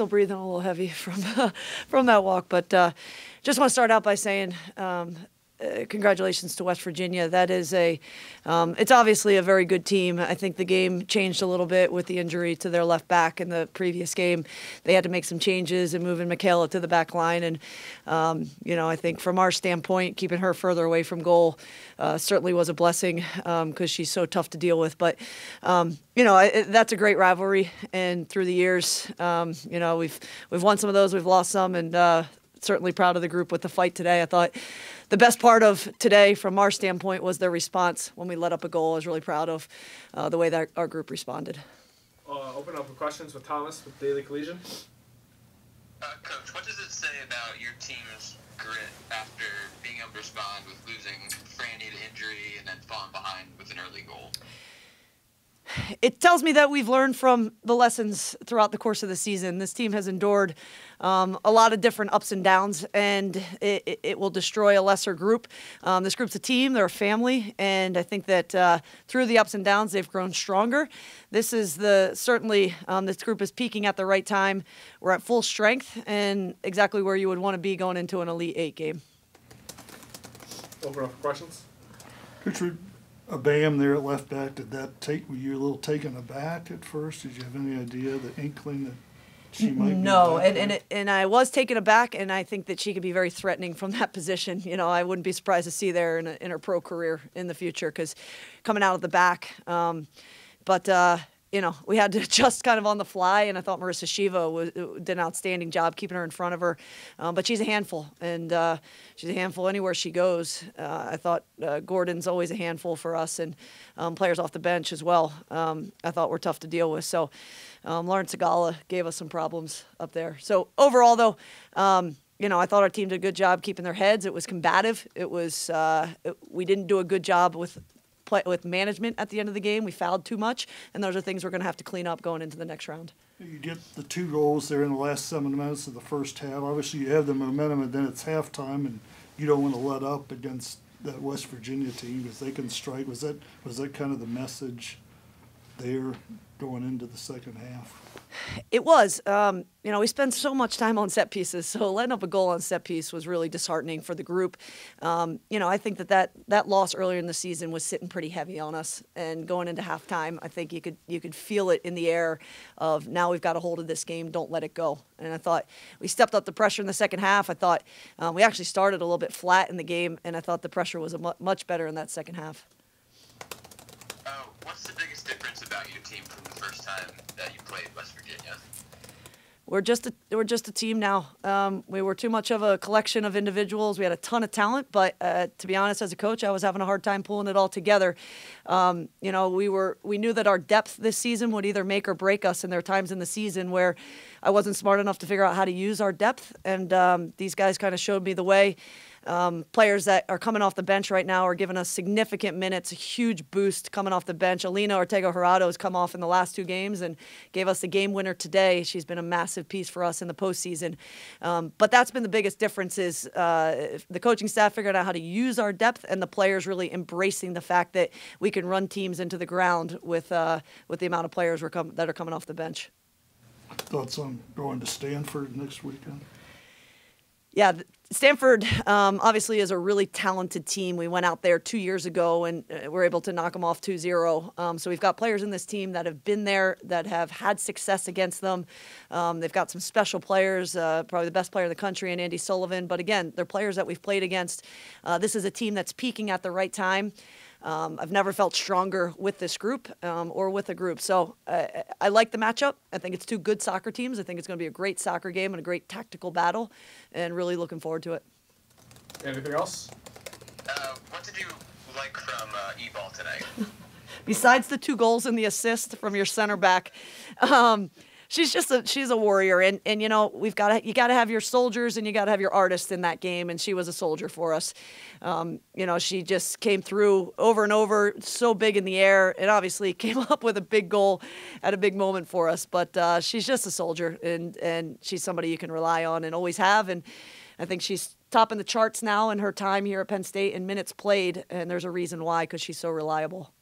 still breathing a little heavy from from that walk. But just want to start out by saying congratulations to West Virginia. That is it's obviously a very good team. I think the game changed a little bit with the injury to their left back in the previous game. They had to make some changes and moving Michaela to the back line. And, I think from our standpoint, keeping her further away from goal certainly was a blessing because she's so tough to deal with. But, that's a great rivalry. And through the years, we've won some of those, we've lost some, and certainly proud of the group with the fight today. I thought the best part of today from our standpoint was their response when we let up a goal. I was really proud of the way that our group responded. Open up for questions with Thomas with Daily Collegian. Coach, what does it say about your team's grit after being able to respond with losing Franny to injury and then falling behind with an early goal? It tells me that we've learned from the lessons throughout the course of the season. This team has endured a lot of different ups and downs, and it will destroy a lesser group. This group's a team, they're a family, and I think that through the ups and downs, they've grown stronger. This is certainly this group is peaking at the right time. We're at full strength and exactly where you would want to be going into an Elite Eight game. Open up for questions. Coach, a BAM there at left back, were you a little taken aback at first? Did you have any idea, the inkling that she might be back? and I was taken aback, and I think that she could be very threatening from that position. I wouldn't be surprised to see there in her pro career in the future because coming out of the back. We had to adjust kind of on the fly, and I thought Marissa Shiva did an outstanding job keeping her in front of her. But she's a handful, and she's a handful anywhere she goes. I thought Gordon's always a handful for us, and players off the bench as well. I thought were tough to deal with. So Lauren Segala gave us some problems up there. So overall, though, I thought our team did a good job keeping their heads. It was combative. We didn't do a good job with management at the end of the game. We fouled too much, and those are things we're going to have to clean up going into the next round. You get the 2 goals there in the last 7 minutes of the first half. Obviously, you have the momentum, and then it's halftime, and you don't want to let up against that West Virginia team because they can strike. Was that kind of the message there going into the second half? It was. We spend so much time on set pieces, so letting up a goal on set piece was really disheartening for the group. I think that loss earlier in the season was sitting pretty heavy on us, and going into halftime, I think you could feel it in the air of now we've got a hold of this game, don't let it go. And I thought we stepped up the pressure in the second half. I thought we actually started a little bit flat in the game, and I thought the pressure was much better in that second half. What's the biggest difference about your team from the first time that you played West Virginia? We're just a team now. We were too much of a collection of individuals. We had a ton of talent, but to be honest, as a coach, I was having a hard time pulling it all together. We knew that our depth this season would either make or break us, and there are times in the season where I wasn't smart enough to figure out how to use our depth, and these guys kind of showed me the way. Players that are coming off the bench right now are giving us significant minutes, a huge boost coming off the bench. Alina Ortega-Jurado has come off in the last 2 games and gave us the game winner today. She's been a massive piece for us in the postseason. But that's been the biggest difference is the coaching staff figured out how to use our depth and the players really embracing the fact that we can run teams into the ground with the amount of players that are coming off the bench. Thoughts on going to Stanford next weekend? Yeah, Stanford obviously is a really talented team. We went out there 2 years ago and were able to knock them off 2-0. So we've got players in this team that have been there, that have had success against them. They've got some special players, probably the best player in the country in Andy Sullivan. But again, they're players that we've played against. This is a team that's peaking at the right time. I've never felt stronger with this group or with a group. So I like the matchup. I think it's 2 good soccer teams. I think it's going to be a great soccer game and a great tactical battle, and really looking forward to it. Anything else? What did you like from E-Ball tonight? Besides the 2 goals and the assist from your center back, she's a warrior, and you got to have your soldiers and you got to have your artists in that game, and she was a soldier for us. She just came through over and over, so big in the air, and obviously came up with a big goal at a big moment for us. But she's just a soldier, and she's somebody you can rely on and always have. And I think she's topping the charts now in her time here at Penn State in minutes played, and there's a reason why, because she's so reliable.